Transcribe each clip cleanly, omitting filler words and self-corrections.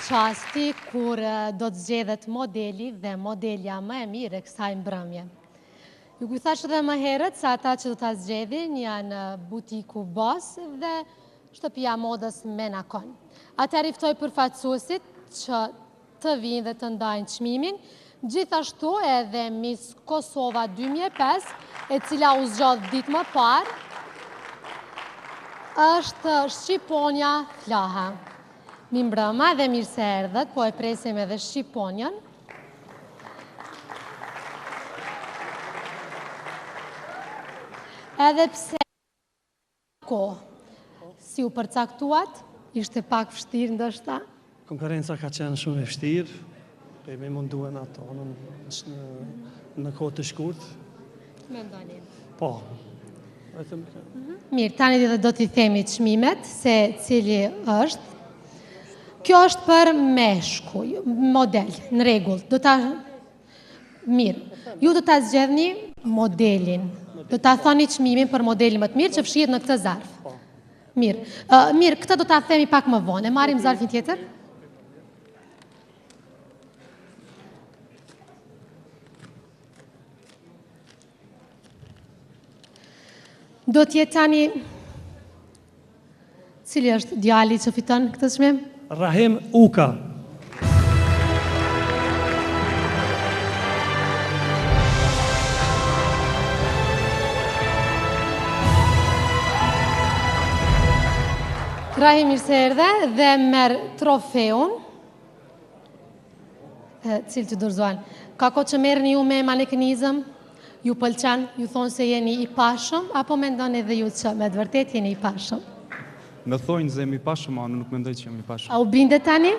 çasti kur do të zgjedhet modeli dhe modelja më e mirë e kësaj mbrëmje. Ju kujthash edhe më herët se ata që do ta zgjedhin janë butiku Boss dhe shtëpia modës Menakon. Atëherë i ftoj përfaqësuesit që të vinë dhe të ndajnë çmimin, gjithashtu edhe Miss Kosova 2005, e cila u zgjodh ditë më parë, është Shqiponja Flaha. Mirëmbrëma dhe mirë se erdhët, po e presim edhe Shqiponjën. Edhe pse si u përcaktuat, ishte pak vështirë ndoshta. Konkurenca ka qenë shumë e vështirë, pe me munduen ato në kohë të shkurtë. Mendoni. Po. Mirë, tani dhe do t'i themi çmimet, se cili është. Kjo është për meshkuj, model, në rregull. Mirë, ju do ta zgjedhni modelin. Do ta thoni çmimin për modelin më të mirë që fshihet në këtë zarf. Mirë. Mirë, këtë do ta themi pak më vonë. E marrim zarfin tjetër? Do t'jetë tani... Cili është djali që fiton këtë çmim? Rahim Uka. Rahim, mirë se erdhe dhe merr trofeun. Cilë të dorëzohen. Ka kohë që merrni ju me manekinizëm? Ju pëlqen? Ju thonë se jeni i pashëm? Apo mendoni edhe ju që me të vërtet jeni i pashëm? Me thojnë se jemi i pashëm, a nuk mendoj që jemi i pashëm. A u bindet tani?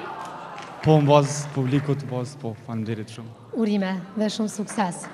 Po, në bazë publikut, po, faleminderit shumë. Urime dhe shumë sukses.